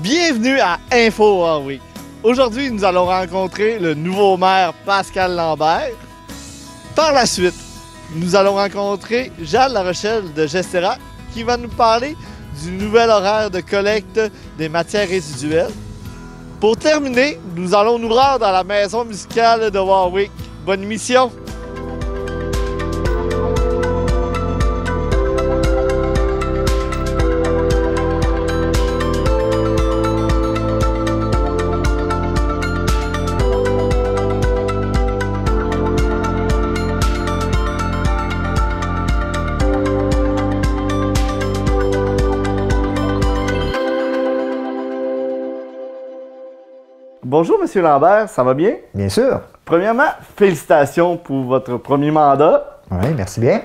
Bienvenue à Info Warwick. Aujourd'hui, nous allons rencontrer le nouveau maire Pascal Lambert. Par la suite, nous allons rencontrer Jeanne Larochelle de Gestera qui va nous parler du nouvel horaire de collecte des matières résiduelles. Pour terminer, nous allons nous rendre à la maison musicale de Warwick. Bonne émission! Bonjour, Monsieur Lambert, ça va bien? Bien sûr. Premièrement, félicitations pour votre premier mandat. Oui, merci bien.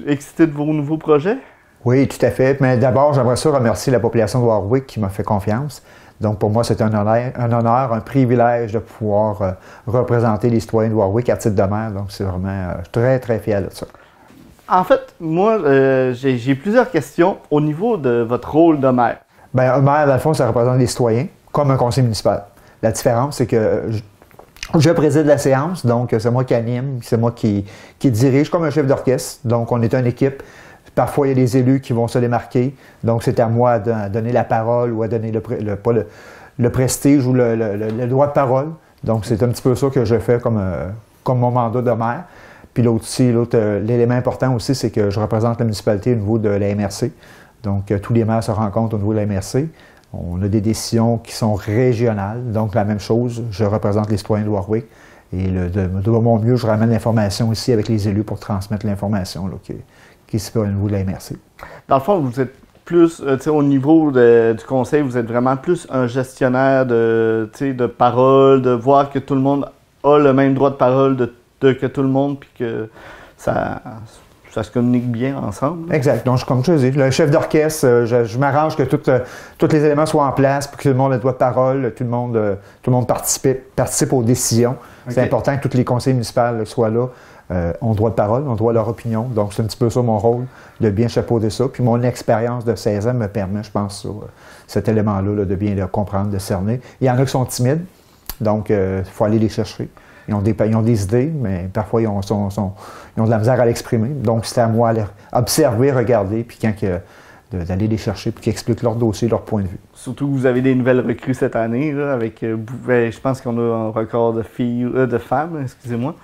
Excité de vos nouveaux projets? Oui, tout à fait. Mais d'abord, j'aimerais ça remercier la population de Warwick qui m'a fait confiance. Donc, pour moi, c'est un honneur, un privilège de pouvoir représenter les citoyens de Warwick à titre de maire. Donc, c'est vraiment très, très fier de ça. En fait, moi, j'ai plusieurs questions au niveau de votre rôle de maire. Bien, un maire, dans le fond, ça représente les citoyens, comme un conseil municipal. La différence, c'est que je préside la séance, donc c'est moi qui anime, c'est moi qui dirige comme un chef d'orchestre. Donc, on est une équipe. Parfois, il y a des élus qui vont se démarquer. Donc, c'est à moi de donner la parole ou à donner le prestige ou le droit de parole. Donc, c'est un petit peu ça que je fais comme mon mandat de maire. Puis l'élément important aussi, c'est que je représente la municipalité au niveau de la MRC. Donc, tous les maires se rencontrent au niveau de la MRC. On a des décisions qui sont régionales, donc la même chose, je représente les citoyens de Warwick et de mon mieux, je ramène l'information ici avec les élus pour transmettre l'information qui se fait au niveau de la MRC. Dans le fond, vous êtes plus, au niveau du conseil, vous êtes vraiment plus un gestionnaire de parole, de voir que tout le monde a le même droit de parole que tout le monde, puis que ça se communique bien ensemble. Exact. Donc, comme je te dis, le chef d'orchestre, je m'arrange que tous les éléments soient en place pour que tout le monde ait le droit de parole, tout le monde participe aux décisions. Okay. C'est important que tous les conseils municipaux soient là, ont droit de parole, ont droit à leur opinion. Donc, c'est un petit peu ça mon rôle, de bien chapeauter ça. Puis mon expérience de 16 ans me permet, je pense, cet élément-là, de bien le comprendre, de cerner. Il y en a qui sont timides, donc il faut aller les chercher. Ils ont des idées, mais parfois ils ont de la misère à l'exprimer. Donc, c'est à moi d'observer, regarder, puis d'aller les chercher, puis qu'ils expliquent leur dossier, leur point de vue. Surtout que vous avez des nouvelles recrues cette année, là, avec, je pense qu'on a un record de femmes, excusez-moi,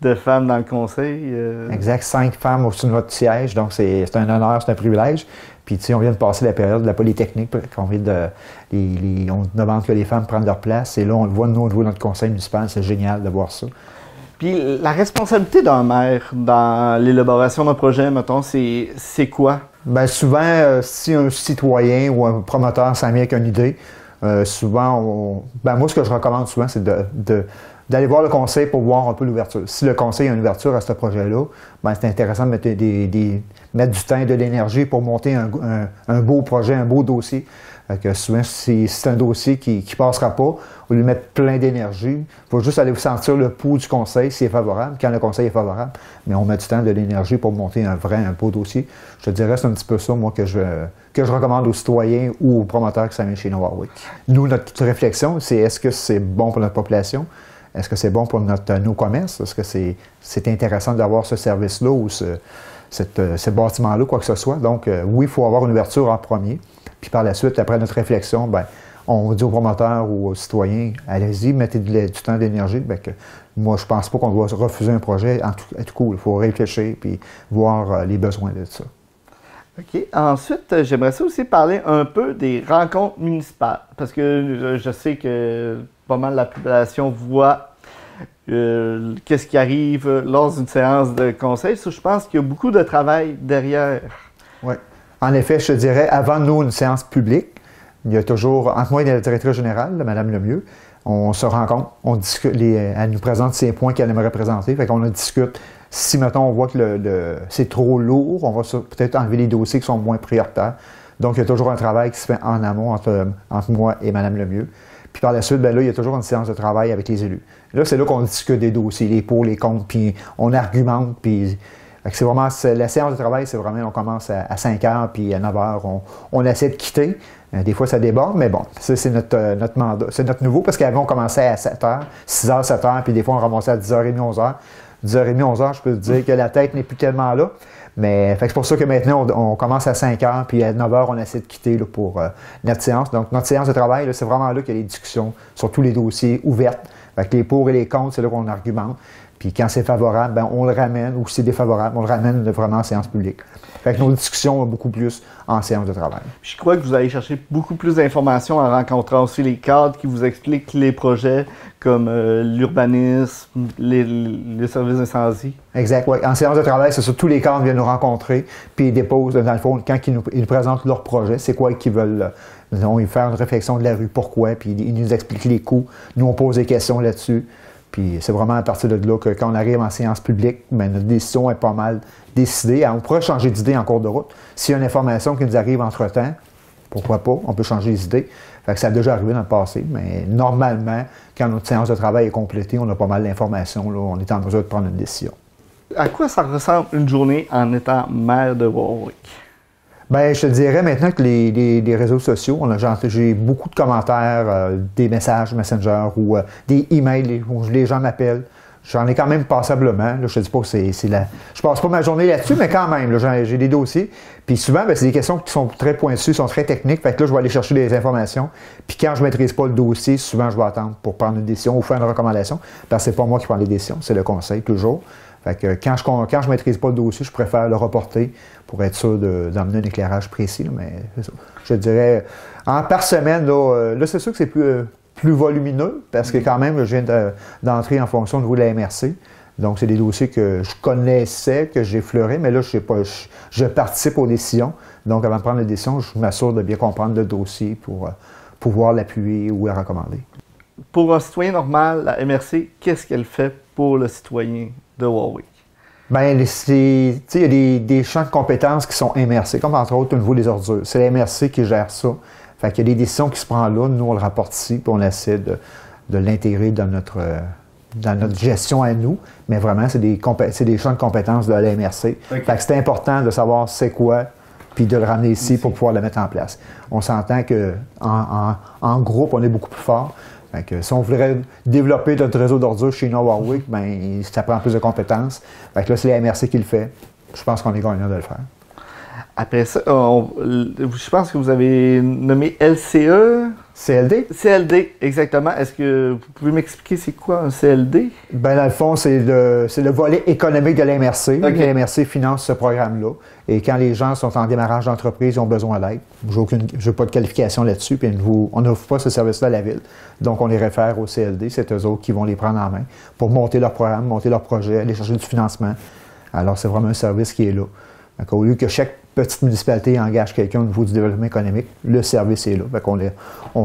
de femmes dans le conseil. Exact, 5 femmes au-dessus de notre siège, donc c'est un honneur, c'est un privilège. Puis, tu sais, on vient de passer la période de la Polytechnique, on demande que les femmes prennent leur place, et là, on le voit, nous, au niveau de notre conseil municipal, c'est génial de voir ça. Puis, la responsabilité d'un maire dans l'élaboration d'un projet, mettons, c'est quoi? Bien, souvent, si un citoyen ou un promoteur s'en vient avec une idée, souvent, moi, ce que je recommande souvent, c'est d'aller voir le conseil pour voir un peu l'ouverture. Si le conseil a une ouverture à ce projet-là, ben c'est intéressant de mettre du temps et de l'énergie pour monter un beau projet, un beau dossier. Que souvent, si c'est un dossier qui ne passera pas, au lieu de mettre plein d'énergie, il faut juste aller sentir le pouls du conseil s'il est favorable, quand le conseil est favorable. Mais on met du temps, de l'énergie pour monter un beau dossier. Je te dirais, c'est un petit peu ça, moi, que je recommande aux citoyens ou aux promoteurs qui s'en viennent chez nous Warwick. Nous, notre réflexion, c'est est-ce que c'est bon pour notre population? Est-ce que c'est bon pour nos commerces? Est-ce que c'est intéressant d'avoir ce service-là ou ce bâtiment-là, quoi que ce soit? Donc, oui, il faut avoir une ouverture en premier. Puis par la suite, après notre réflexion, on dit aux promoteurs ou aux citoyens, allez-y, mettez du temps, d'énergie. Moi, je pense pas qu'on doit refuser un projet à tout coup. Il faut réfléchir puis voir les besoins de ça. OK. Ensuite, j'aimerais ça aussi parler un peu des rencontres municipales. Parce que je sais que pas mal de la population voit qu'est-ce qui arrive lors d'une séance de conseil. Ça, je pense qu'il y a beaucoup de travail derrière. Oui. En effet, je te dirais, avant nous, une séance publique, il y a toujours, entre moi et la directrice générale, Mme Lemieux, on se rencontre, on discute, elle nous présente ses points qu'elle aimerait présenter, fait qu'on en discute. Si, mettons, on voit que c'est trop lourd, on va peut-être enlever les dossiers qui sont moins prioritaires. Donc, il y a toujours un travail qui se fait en amont entre moi et Mme Lemieux. Puis par la suite, là, il y a toujours une séance de travail avec les élus. Là, c'est là qu'on discute des dossiers, les pour, les contre, puis on argumente, puis Fait que c'est vraiment, la séance de travail, c'est vraiment, on commence à 5 heures, puis à 9 heures, on essaie de quitter. Des fois, ça déborde, mais bon, ça, c'est notre mandat. C'est notre nouveau, parce qu'avant, on commençait à 7 heures, 6 heures, 7 heures, puis des fois, on ramassait à 10h30, 11 heures. 10h30, 11 heures, je peux te dire que la tête n'est plus tellement là. Mais c'est pour ça que maintenant, on commence à 5 heures, puis à 9 heures, on essaie de quitter là, pour notre séance. Donc, notre séance de travail, là, c'est vraiment là qu'il y a les discussions sur tous les dossiers ouvertes. Fait que les pour et les contre, c'est là qu'on argumente. Puis quand c'est favorable, ben, on le ramène, ou si c'est défavorable, on le ramène vraiment en séance publique. Fait que nos discussions vont beaucoup plus en séance de travail. Je crois que vous allez chercher beaucoup plus d'informations en rencontrant aussi les cadres qui vous expliquent les projets comme l'urbanisme, les services d'incendie. Exact, oui. En séance de travail, c'est ça, tous les cadres viennent nous rencontrer, puis ils déposent, dans le fond, quand ils nous présentent leur projet, c'est quoi qu'ils veulent. Ils faire une réflexion de la rue, pourquoi, puis ils nous expliquent les coûts. Nous, on pose des questions là-dessus. Puis c'est vraiment à partir de là que quand on arrive en séance publique, bien, notre décision est pas mal décidée. On pourrait changer d'idée en cours de route. S'il y a une information qui nous arrive entre-temps, pourquoi pas, on peut changer les idées. Fait que ça a déjà arrivé dans le passé, mais normalement, quand notre séance de travail est complétée, on a pas mal d'informations, là, on est en mesure de prendre une décision. À quoi ça ressemble une journée en étant maire de Warwick? Bien, je te dirais maintenant que les réseaux sociaux, j'ai beaucoup de commentaires, des messages Messenger ou des emails où les gens m'appellent. J'en ai quand même passablement. Là, je te dis pas que je passe pas ma journée là-dessus, mais quand même, là, j'ai des dossiers. Puis souvent, ben, c'est des questions qui sont très pointues, sont très techniques. Fait que là, je vais aller chercher des informations. Puis quand je maîtrise pas le dossier, souvent, je vais attendre pour prendre une décision ou faire une recommandation. Parce que c'est pas moi qui prends les décisions, c'est le conseil, toujours. Fait que quand je maîtrise pas le dossier, je préfère le reporter pour être sûr d'emmener un éclairage précis. Là, mais c'est ça. Je dirais, par semaine, là c'est sûr que c'est plus volumineux, parce que quand même, je viens d'entrer en fonction au niveau de la MRC. Donc, c'est des dossiers que je connaissais, que j'ai effleurés, mais là, je participe aux décisions. Donc, avant de prendre la décision, je m'assure de bien comprendre le dossier pour pouvoir l'appuyer ou le recommander. Pour un citoyen normal, la MRC, qu'est-ce qu'elle fait pour le citoyen de Warwick? Bien, il y a des champs de compétences qui sont MRC, comme entre autres au niveau des ordures. C'est la MRC qui gère ça. Fait qu'il y a des décisions qui se prennent là, nous on le rapporte ici, puis on essaie de l'intégrer dans notre gestion à nous. Mais vraiment, c'est des champs de compétences de la MRC. Okay. Fait que c'est important de savoir c'est quoi, puis de le ramener ici pour pouvoir le mettre en place. On s'entend qu'en groupe, on est beaucoup plus fort. Fait que si on voudrait développer notre réseau d'ordures chez nous à Warwick, ben, ça prend plus de compétences. Fait que là, c'est la MRC qui le fait. Je pense qu'on est gagnant de le faire. Après ça, je pense que vous avez nommé LCE. CLD? CLD, exactement. Est-ce que vous pouvez m'expliquer c'est quoi un CLD? Ben, dans le fond, c'est le volet économique de la MRC. Okay. La MRC finance ce programme-là. Et quand les gens sont en démarrage d'entreprise, ils ont besoin d'aide. Je n'ai pas de qualification là-dessus, puis on n'offre pas ce service-là à la Ville. Donc, on les réfère au CLD. C'est eux autres qui vont les prendre en main pour monter leur programme, monter leur projet, aller chercher du financement. Alors, c'est vraiment un service qui est là. Donc, au lieu que chaque petite municipalité engage quelqu'un au niveau du développement économique, le service est là.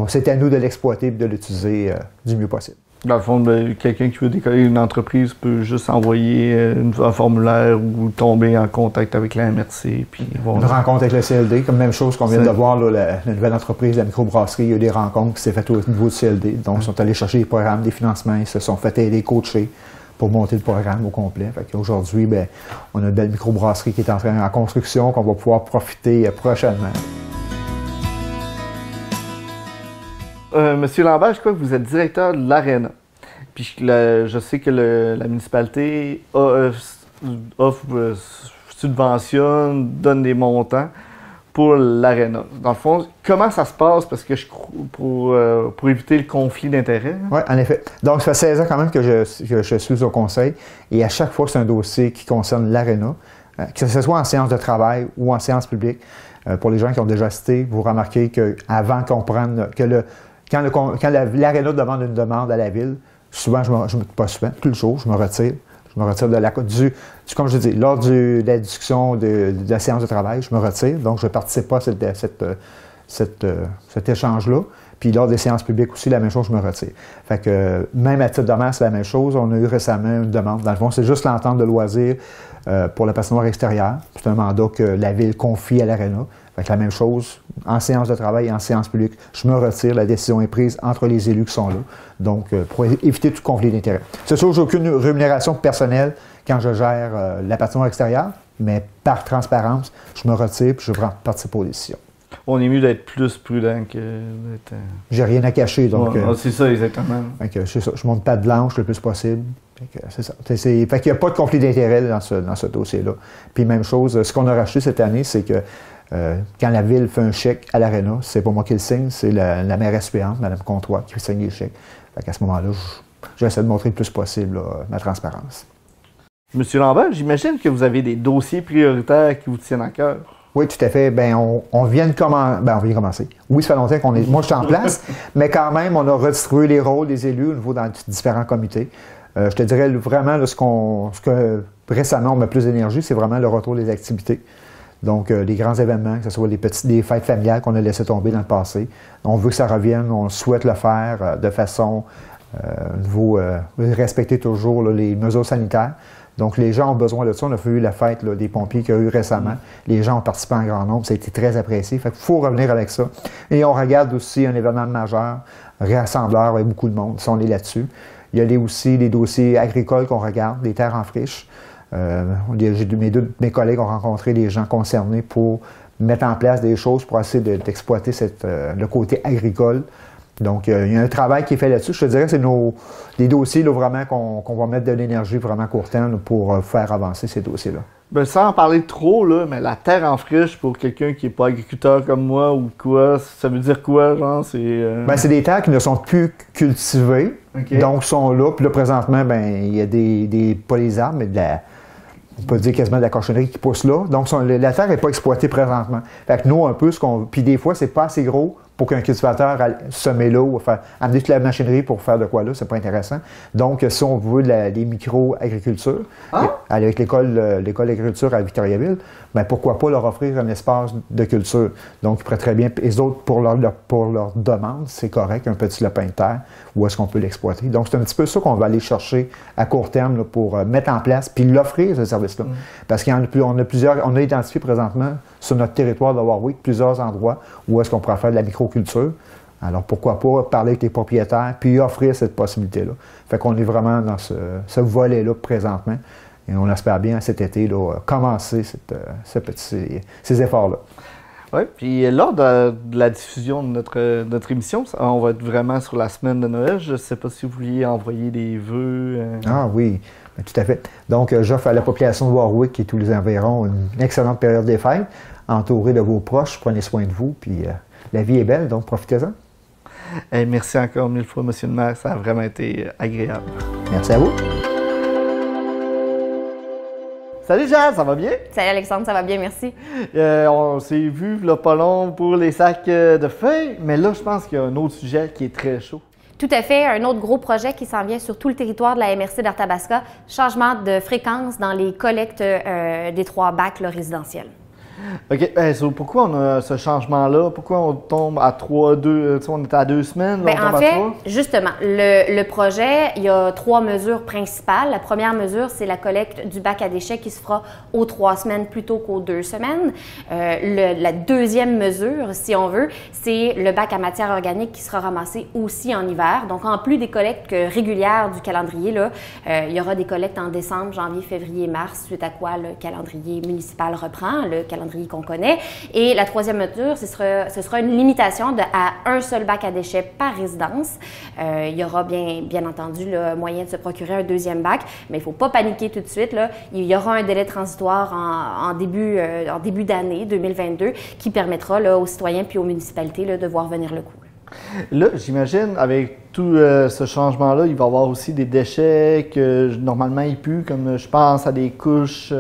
C'est à nous de l'exploiter et de l'utiliser du mieux possible. Dans le fond, quelqu'un qui veut décoller une entreprise peut juste envoyer un formulaire ou tomber en contact avec la MRC. Puis, une rencontre avec le CLD, comme même chose qu'on vient de voir, là, la nouvelle entreprise, la microbrasserie, il y a eu des rencontres qui s'est faites au niveau du CLD. Donc, ils sont allés chercher des programmes, des financements, ils se sont fait aider, coacher pour monter le programme au complet. Aujourd'hui, on a une belle microbrasserie qui est en construction, qu'on va pouvoir profiter prochainement. Monsieur Lambert, je crois que vous êtes directeur de l'Arena. Puis je sais que la municipalité offre, subventionne, donne des montants pour l'Arena. Dans le fond, comment ça se passe? Parce que pour éviter le conflit d'intérêts. Oui, en effet. Donc, ça fait 16 ans quand même que je suis au conseil. Et à chaque fois, c'est un dossier qui concerne l'Arena, que ce soit en séance de travail ou en séance publique. Pour les gens qui ont déjà assisté, vous remarquez qu'avant qu'on prenne... Quand l'Arena demande une demande à la Ville, souvent, pas souvent, tout le jour, je me retire. Je me retire comme je dis, lors de la discussion de la séance de travail, je me retire. Donc, je ne participe pas à cet échange-là. Puis, lors des séances publiques aussi, la même chose, je me retire. Fait que, même à titre de maire, c'est la même chose. On a eu récemment une demande. Dans le fond, c'est juste l'entente de loisirs pour la patinoire extérieure. C'est un mandat que la Ville confie à l'Arena. Fait que la même chose, en séance de travail et en séance publique, je me retire. La décision est prise entre les élus qui sont là. Donc, pour éviter tout conflit d'intérêts. C'est sûr, j'ai aucune rémunération personnelle quand je gère la patinoire extérieure, mais par transparence, je me retire puis je participe aux décisions. On est mieux d'être plus prudent que d'être... J'ai rien à cacher, donc... c'est ça, exactement. Je monte pas de blanche le plus possible. C'est ça. Fait qu'il n'y a pas de conflit d'intérêt dans ce dossier-là. Puis même chose, ce qu'on a racheté cette année, c'est que quand la Ville fait un chèque à l'Arena, c'est pas moi qui le signe, c'est la mairesse suppléante, Mme Comtois, qui signe les chèques. Fait qu'à ce moment-là, j'essaie de montrer le plus possible ma transparence. Monsieur Lambert, j'imagine que vous avez des dossiers prioritaires qui vous tiennent à cœur. Oui, tout à fait. Ben, on vient de commencer. Oui, ça fait longtemps qu'on est. Moi, je suis en place, mais quand même, on a redistribué les rôles des élus au niveau dans différents comités. Je te dirais vraiment là, ce que récemment on met plus d'énergie, c'est vraiment le retour des activités. Donc, les grands événements, que ce soit les fêtes familiales qu'on a laissé tomber dans le passé. On veut que ça revienne, on souhaite le faire de façon respecter toujours là, les mesures sanitaires. Donc, les gens ont besoin de ça. On a eu la fête là, des pompiers qu'il y a eu récemment. Les gens ont participé en grand nombre. Ça a été très apprécié. Fait qu'il faut revenir avec ça. Et on regarde aussi un événement majeur, rassembleur avec beaucoup de monde. Si on est là-dessus. Il y a aussi les dossiers agricoles qu'on regarde, les terres en friche. Mes collègues ont rencontré des gens concernés pour mettre en place des choses pour essayer d'exploiter le côté agricole. Donc, il y a un travail qui est fait là-dessus. Je te dirais que c'est des dossiers là, vraiment qu'on va mettre de l'énergie vraiment court terme pour faire avancer ces dossiers-là. Ben, sans en parler trop, là, mais la terre en friche pour quelqu'un qui n'est pas agriculteur comme moi ou quoi, ça veut dire quoi, genre? C'est des terres qui ne sont plus cultivées, donc sont là. Puis là, présentement, il y a pas les arbres, mais on peut dire quasiment de la cochonnerie qui pousse là. Donc, la terre n'est pas exploitée présentement. Fait que nous, un peu, puis des fois, c'est pas assez gros pour qu'un cultivateur semer là ou amener toute la machinerie pour faire de quoi là, c'est pas intéressant. Donc, si on veut des micro-agricultures, avec l'école d'agriculture à Victoriaville, pourquoi pas leur offrir un espace de culture. Donc, ils pourraient très bien, les autres, pour leur demande, c'est correct, un petit lopin de terre, où est-ce qu'on peut l'exploiter. Donc, c'est un petit peu ça qu'on va aller chercher à court terme là, pour mettre en place, puis l'offrir, ce service-là. Parce qu'on a identifié présentement sur notre territoire de Warwick plusieurs endroits où est-ce qu'on pourrait faire de la microculture. Alors, pourquoi pas parler avec les propriétaires puis offrir cette possibilité-là. Fait qu'on est vraiment dans ce volet-là présentement. Et on espère bien cet été là, commencer ces efforts-là. Oui, puis lors de la diffusion de notre émission, on va être vraiment sur la semaine de Noël. Je ne sais pas si vous vouliez envoyer des vœux. Ah oui, tout à fait. Donc, j'offre à la population de Warwick et tous les environs une excellente période des fêtes, entourée de vos proches. Prenez soin de vous, puis la vie est belle, donc profitez-en. Merci encore mille fois, Monsieur le maire. Ça a vraiment été agréable. Merci à vous. Salut Jade, ça va bien? Salut Alexandre, ça va bien, merci. On s'est vu là, pas long pour les sacs de feuilles, mais là, je pense qu'il y a un autre sujet qui est très chaud. Tout à fait, un autre gros projet qui s'en vient sur tout le territoire de la MRC d'Arthabasca, changement de fréquence dans les collectes des 3 bacs là, résidentiels. OK. Pourquoi on a ce changement-là? Pourquoi on tombe à 3-2? On était à 2 semaines, là, on tombe en fait, à 3? Justement, le projet, il y a 3 mesures principales. La première mesure, c'est la collecte du bac à déchets qui se fera aux 3 semaines plutôt qu'aux 2 semaines. La deuxième mesure, si on veut, c'est le bac à matière organique qui sera ramassé aussi en hiver. Donc, en plus des collectes régulières du calendrier, là, il y aura des collectes en décembre, janvier, février, mars, suite à quoi le calendrier municipal reprend, le calendrier qu'on connaît. Et la troisième mesure, ce sera une limitation à un seul bac à déchets par résidence. Il y aura bien entendu le moyen de se procurer un deuxième bac, mais il ne faut pas paniquer tout de suite. Là. Il y aura un délai transitoire en début d'année 2022 qui permettra là, aux citoyens puis aux municipalités là, de voir venir le coup. Là, j'imagine, avec tout ce changement-là, il va y avoir aussi des déchets que normalement ils puent, comme je pense à des couches.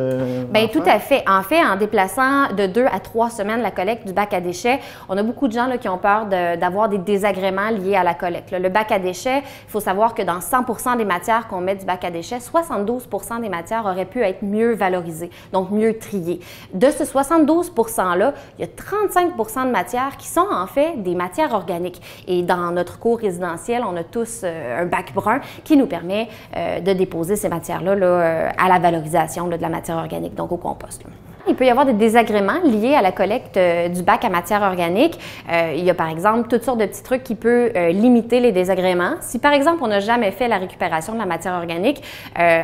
Bien, tout à fait. En fait, en déplaçant de 2 à 3 semaines la collecte du bac à déchets, on a beaucoup de gens là, qui ont peur d'avoir des désagréments liés à la collecte. Là, le bac à déchets, il faut savoir que dans 100% des matières qu'on met du bac à déchets, 72% des matières auraient pu être mieux valorisées, donc mieux triées. De ce 72%-là, il y a 35% de matières qui sont en fait des matières organiques. Et dans notre cours résidentiel, on a tous un bac brun qui nous permet de déposer ces matières-là là, à la valorisation là, de la matière organique, donc au compost. Là. Il peut y avoir des désagréments liés à la collecte du bac à matière organique. Il y a par exemple toutes sortes de petits trucs qui peuvent limiter les désagréments. Si par exemple on n'a jamais fait la récupération de la matière organique,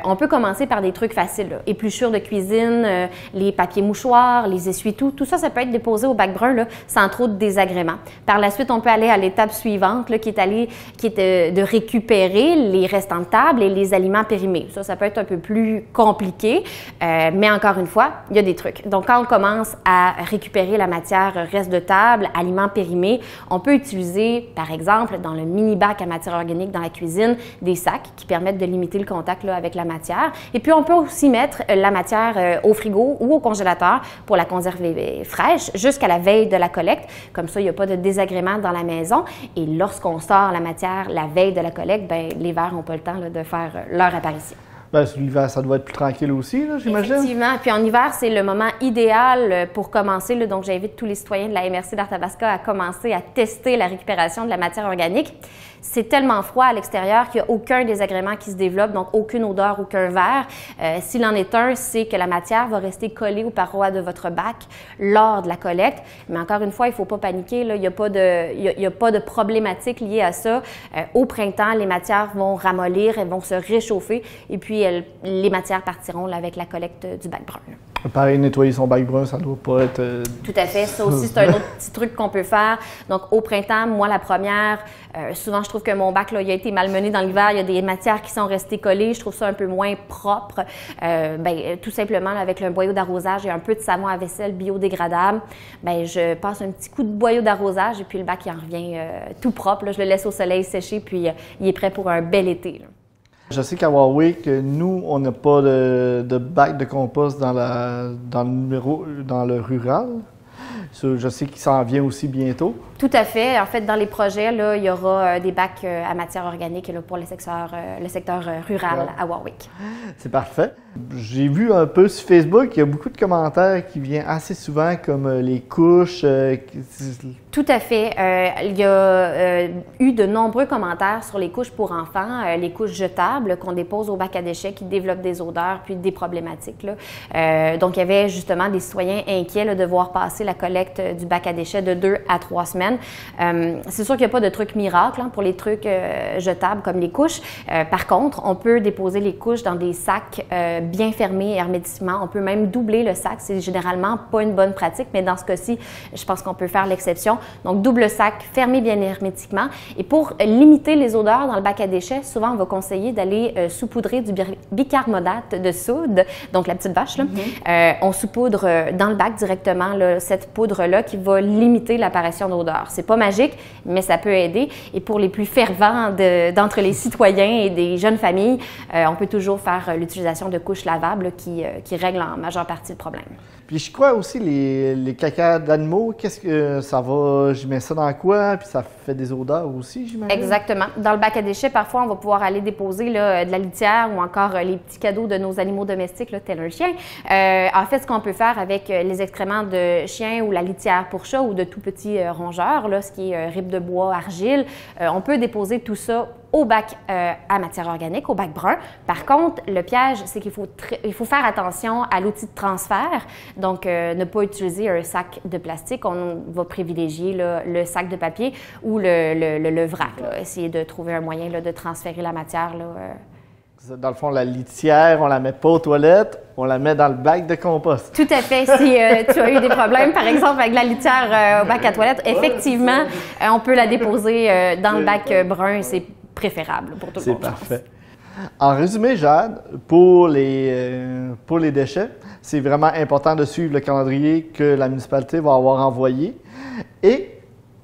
on peut commencer par des trucs faciles, là. Épluchures de cuisine, les papiers mouchoirs, les essuie-tout, tout ça, ça peut être déposé au bac brun là, sans trop de désagréments. Par la suite, on peut aller à l'étape suivante là, qui est de récupérer les restants de table et les aliments périmés. Ça peut être un peu plus compliqué, mais encore une fois, il y a des trucs. Donc, quand on commence à récupérer la matière reste de table, aliments périmés, on peut utiliser, par exemple, dans le mini-bac à matière organique dans la cuisine, des sacs qui permettent de limiter le contact là, avec la matière. Et puis, on peut aussi mettre la matière au frigo ou au congélateur pour la conserver fraîche jusqu'à la veille de la collecte. Comme ça, il n'y a pas de désagrément dans la maison. Et lorsqu'on sort la matière la veille de la collecte, bien, les vers n'ont pas le temps là, de faire leur apparition. Ben, l'hiver, ça doit être plus tranquille aussi, j'imagine. Effectivement. Puis en hiver, c'est le moment idéal pour commencer. Là, donc, j'invite tous les citoyens de la MRC d'Arthabasca à commencer à tester la récupération de la matière organique. C'est tellement froid à l'extérieur qu'il n'y a aucun désagrément qui se développe, donc aucune odeur, aucun verre. S'il en est un, c'est que la matière va rester collée aux parois de votre bac lors de la collecte. Mais encore une fois, il ne faut pas paniquer. Là. Il n'y a pas de problématique liée à ça. Au printemps, les matières vont ramollir, elles vont se réchauffer et puis les matières partiront là, avec la collecte du bac brun. Pareil, nettoyer son bac brun, ça ne doit pas être... Tout à fait. Ça aussi, c'est un autre petit truc qu'on peut faire. Donc, au printemps, moi, la première, souvent, je trouve que mon bac, là, il a été malmené dans l'hiver. Il y a des matières qui sont restées collées. Je trouve ça un peu moins propre. Tout simplement, là, avec le boyau d'arrosage et un peu de savon à vaisselle biodégradable, je passe un petit coup de boyau d'arrosage et puis le bac, il en revient tout propre. Là. Je le laisse au soleil sécher, puis il est prêt pour un bel été. Là. Je sais qu'à Warwick, nous, on n'a pas de bac de compost dans le rural. Je sais qu'il s'en vient aussi bientôt. Tout à fait. En fait, dans les projets, là, il y aura des bacs à matière organique là, pour le secteur rural à Warwick. C'est parfait. J'ai vu un peu sur Facebook, il y a beaucoup de commentaires qui viennent assez souvent, comme les couches. Tout à fait. Il y a eu de nombreux commentaires sur les couches pour enfants, les couches jetables qu'on dépose au bac à déchets qui développent des odeurs puis des problématiques. Là. Donc, il y avait justement des citoyens inquiets là, de voir passer la collecte du bac à déchets de 2 à 3 semaines. C'est sûr qu'il n'y a pas de truc miracle pour les trucs jetables comme les couches. Par contre, on peut déposer les couches dans des sacs bien fermés hermétiquement. On peut même doubler le sac. C'est généralement pas une bonne pratique, mais dans ce cas-ci, je pense qu'on peut faire l'exception. Donc, double sac, fermé bien hermétiquement. Et pour limiter les odeurs dans le bac à déchets, souvent, on va conseiller d'aller saupoudrer du bicarbonate de soude, donc la petite vache. Là. On saupoudre dans le bac directement là, cette poudre-là qui va limiter l'apparition d'odeurs. C'est pas magique, mais ça peut aider. Et pour les plus fervents d'entre les citoyens et des jeunes familles, on peut toujours faire l'utilisation de couches lavables qui règlent en majeure partie le problème. Puis je crois aussi les caca d'animaux, qu'est-ce que ça va, je mets ça dans quoi, puis ça fait des odeurs aussi, j'imagine? Exactement. Dans le bac à déchets, parfois, on va pouvoir aller déposer là, de la litière ou encore les petits cadeaux de nos animaux domestiques, là, tel un chien. En fait, ce qu'on peut faire avec les excréments de chien ou la litière pour chat ou de tout petits rongeurs, là, ce qui est ripe de bois, argile, on peut déposer tout ça au bac à matière organique, au bac brun. Par contre, le piège, c'est qu'il faut faire attention à l'outil de transfert. Donc, ne pas utiliser un sac de plastique. On va privilégier là, le sac de papier ou le vrac. Là. Essayer de trouver un moyen là, de transférer la matière. Là, Dans le fond, la litière, on la met pas aux toilettes, on la met dans le bac de compost. Tout à fait. Si tu as eu des problèmes, par exemple, avec la litière au bac à toilette, effectivement, on peut la déposer dans le bac brun. C'est préférable pour tout le monde. C'est parfait. En résumé, Jade, pour les déchets, c'est vraiment important de suivre le calendrier que la municipalité va avoir envoyé et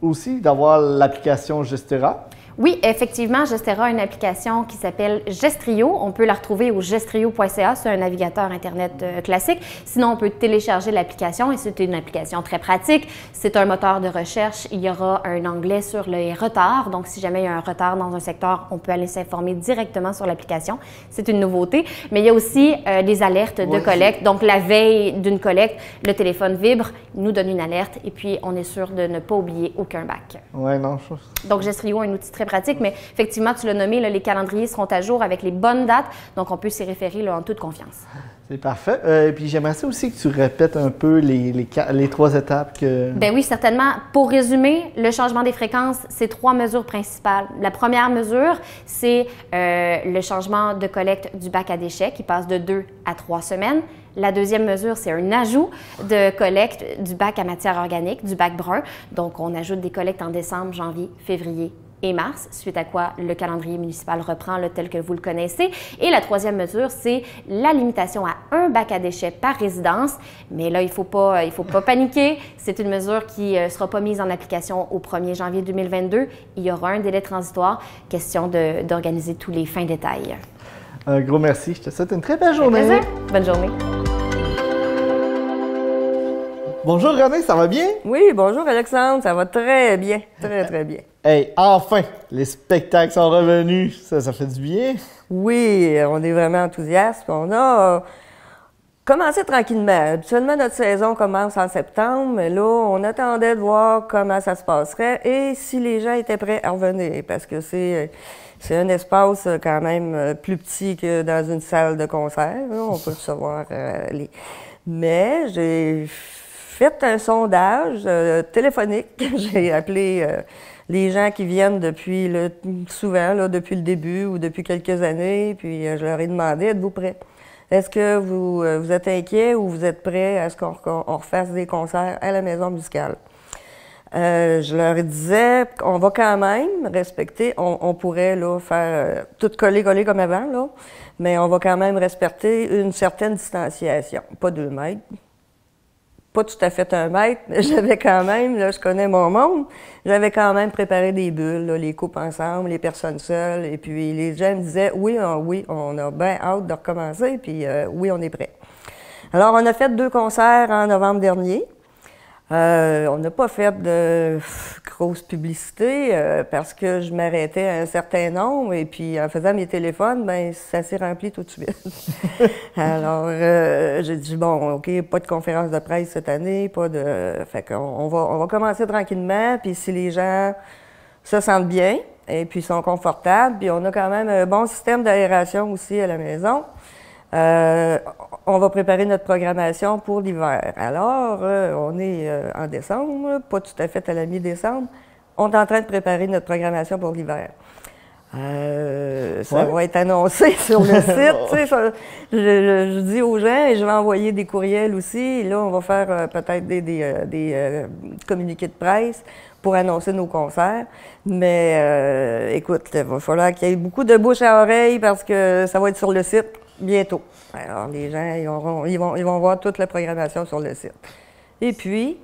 aussi d'avoir l'application Gestera. Oui, effectivement, Gestera a une application qui s'appelle Gestrio. On peut la retrouver au gestrio.ca, c'est un navigateur Internet classique. Sinon, on peut télécharger l'application et c'est une application très pratique. C'est un moteur de recherche. Il y aura un onglet sur les retards. Donc, si jamais il y a un retard dans un secteur, on peut aller s'informer directement sur l'application. C'est une nouveauté. Mais il y a aussi des alertes de collecte. Donc, la veille d'une collecte, le téléphone vibre, il nous donne une alerte et puis on est sûr de ne pas oublier aucun bac. Oui, non, je... Donc, Gestrio est un outil très fait pratique, mais effectivement, tu l'as nommé, là, les calendriers seront à jour avec les bonnes dates, donc on peut s'y référer là, en toute confiance. C'est parfait. Et puis j'aimerais ça aussi que tu répètes un peu les 3 étapes que... Bien oui, certainement. Pour résumer, le changement des fréquences, c'est 3 mesures principales. La première mesure, c'est le changement de collecte du bac à déchets qui passe de 2 à 3 semaines. La deuxième mesure, c'est un ajout de collecte du bac à matière organique, du bac brun. Donc, on ajoute des collectes en décembre, janvier, février et mars, suite à quoi le calendrier municipal reprend là, tel que vous le connaissez. Et la troisième mesure, c'est la limitation à un bac à déchets par résidence. Mais là, il ne faut pas paniquer. C'est une mesure qui ne sera pas mise en application au 1er janvier 2022. Il y aura un délai transitoire. Question d'organiser tous les fins détails. Un gros merci. Je te souhaite une très belle journée. Plaisir. Bonne journée. Bonjour René, ça va bien? Oui, bonjour Alexandre, ça va très bien, très bien. Hey, enfin, les spectacles sont revenus, ça fait du bien. Oui, on est vraiment enthousiastes. On a commencé tranquillement. Habituellement, notre saison commence en septembre, mais là, on attendait de voir comment ça se passerait et si les gens étaient prêts à revenir, parce que c'est un espace quand même plus petit que dans une salle de concert. Là, on peut recevoir Mais j'ai fait un sondage téléphonique. J'ai appelé les gens qui viennent souvent, là, depuis le début ou depuis quelques années, puis je leur ai demandé, êtes-vous prêts? Est-ce que vous êtes inquiets ou vous êtes prêts à ce qu'on refasse des concerts à la maison musicale? Je leur disais qu'on va quand même respecter, on pourrait là, faire tout coller comme avant, là, mais on va quand même respecter une certaine distanciation, pas 2 mètres. Pas tout à fait 1 mètre, mais j'avais quand même, là, je connais mon monde, j'avais quand même préparé des bulles, là, les coupes ensemble, les personnes seules, et puis les gens me disaient oui, on a bien hâte de recommencer, puis oui, on est prêt. Alors, on a fait 2 concerts en novembre dernier. On n'a pas fait de grosse publicité parce que je m'arrêtais à un certain nombre et puis en faisant mes téléphones, ben ça s'est rempli tout de suite. Alors j'ai dit bon, ok, pas de conférence de presse cette année, fait qu'on va commencer tranquillement puis si les gens se sentent bien et puis sont confortables, puis on a quand même un bon système d'aération aussi à la maison. On va préparer notre programmation pour l'hiver. Alors, on est en décembre, pas tout à fait à la mi-décembre. On est en train de préparer notre programmation pour l'hiver. Ça va être annoncé sur le site. Je dis aux gens et je vais envoyer des courriels aussi. Et là, on va faire peut-être des communiqués de presse pour annoncer nos concerts. Mais écoute, il va falloir qu'il y ait beaucoup de bouche à oreille parce que ça va être sur le site bientôt. Alors, les gens, ils vont voir toute la programmation sur le site. Et puis,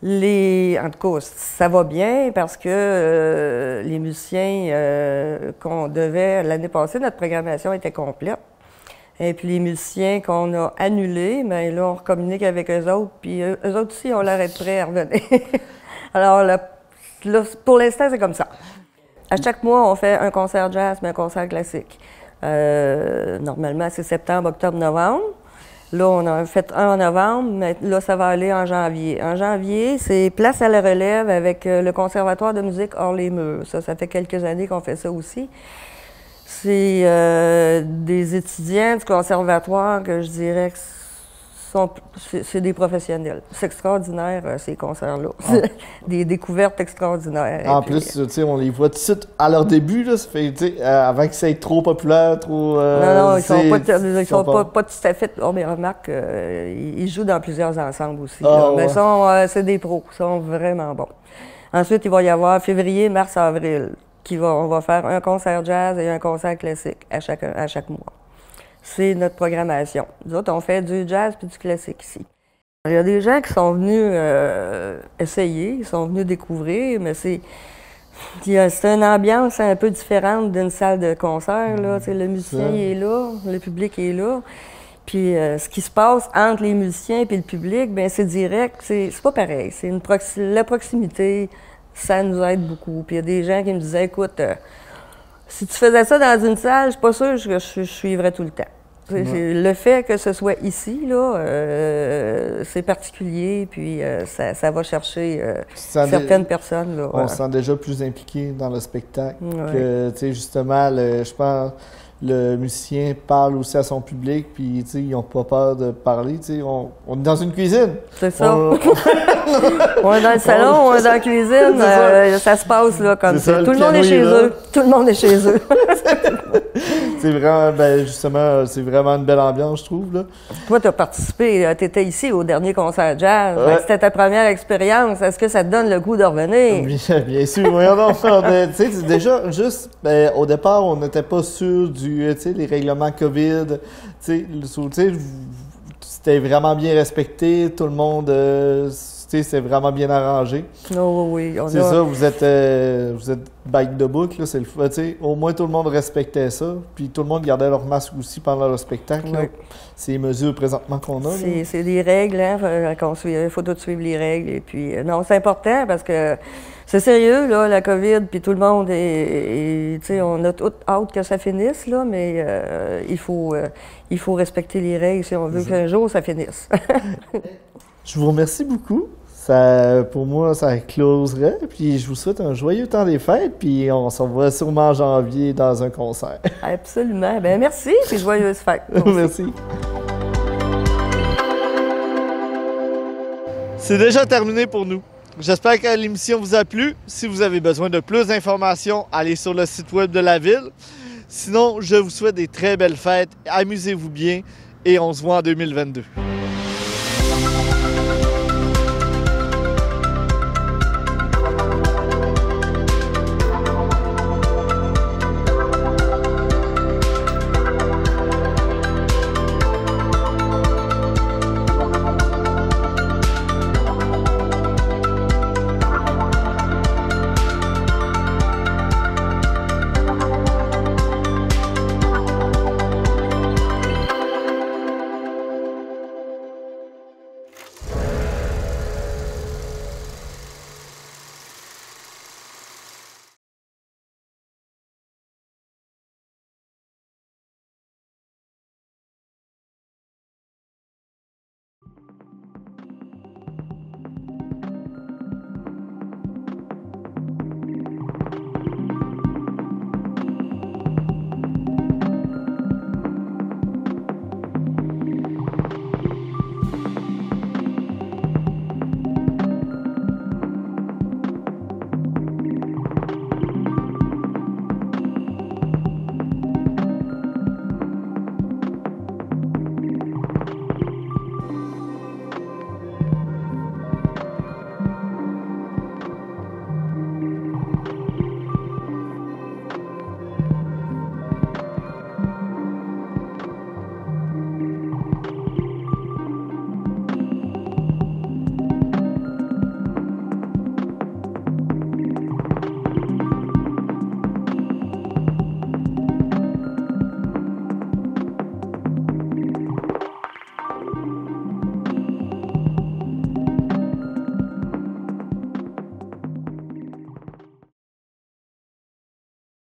en tout cas, ça va bien parce que les musiciens qu'on devait, l'année passée, notre programmation était complète. Et puis, les musiciens qu'on a annulés, bien là, on communique avec eux autres, puis eux autres aussi ont l'air d'être prêts à revenir. Alors, là, pour l'instant, c'est comme ça. À chaque mois, on fait un concert jazz, mais un concert classique. Normalement, c'est septembre, octobre, novembre. Là, on en a fait un en novembre, mais là, ça va aller en janvier. En janvier, c'est Place à la relève avec le Conservatoire de musique Hors-les-Murs. Ça fait quelques années qu'on fait ça aussi. C'est des étudiants du conservatoire que je dirais que c'est des professionnels. C'est extraordinaire, ces concerts-là. Des découvertes extraordinaires. En plus, tu sais, on les voit tout de suite à leur début, là, ça fait, tu sais, avant que ça ait trop populaire, trop... non, ils sont pas tout à fait... Oh, mais remarque, ils jouent dans plusieurs ensembles aussi. Mais c'est des pros, ils sont vraiment bons. Ensuite, il va y avoir février, mars, avril, on va faire un concert jazz et un concert classique à chaque mois. C'est notre programmation. Nous autres, on fait du jazz puis du classique ici. Il y a des gens qui sont venus essayer, ils sont venus découvrir, mais c'est une ambiance un peu différente d'une salle de concert. Là. Le musicien est là, le public est là. Puis ce qui se passe entre les musiciens et le public, bien, c'est direct, c'est pas pareil. C'est la proximité, ça nous aide beaucoup. Puis il y a des gens qui me disaient, écoute, si tu faisais ça dans une salle, je suis pas sûre que je suivrais tout le temps. Le fait que ce soit ici, là, c'est particulier, puis ça va chercher certaines personnes. Là, on se sent déjà plus impliqué dans le spectacle. Ouais. Que, tu sais, justement, je pense le musicien parle aussi à son public, puis tu sais, ils n'ont pas peur de parler. Tu sais, on est dans une cuisine. C'est ça. On est dans le salon, on est dans la cuisine, ça se passe là comme ça. Tout le monde est chez eux. Tout le monde est chez eux. C'est vraiment, ben justement, c'est vraiment une belle ambiance, je trouve. Là. Toi, tu as participé, tu étais ici au dernier concert jazz. Ouais. C'était ta première expérience. Est-ce que ça te donne le goût de revenir? Bien sûr, voyons donc. Tu sais, déjà, juste, au départ, on n'était pas sûr tu sais, les règlements COVID. Tu sais, c'était vraiment bien respecté. Tout le monde, tu sais, c'est vraiment bien arrangé. Oh, oui, C'est ça, vous êtes bike de book, là, c'est le tu sais, au moins tout le monde respectait ça. Puis tout le monde gardait leur masque aussi pendant le spectacle. Là. Oui. C'est les mesures présentement qu'on a. C'est des règles, hein, il faut tout suivre les règles. Et puis, non, c'est important parce que c'est sérieux, là, la COVID, puis tout le monde tu sais, on a tout hâte que ça finisse, là, mais il faut respecter les règles si on veut qu'un jour ça finisse. Je vous remercie beaucoup. Ça, pour moi, ça closerait. Puis je vous souhaite un joyeux temps des fêtes. Puis on se revoit sûrement en janvier dans un concert. Absolument. Ben merci, puis joyeuses fêtes. Merci. C'est déjà terminé pour nous. J'espère que l'émission vous a plu. Si vous avez besoin de plus d'informations, allez sur le site web de la ville. Sinon, je vous souhaite des très belles fêtes. Amusez-vous bien et on se voit en 2022.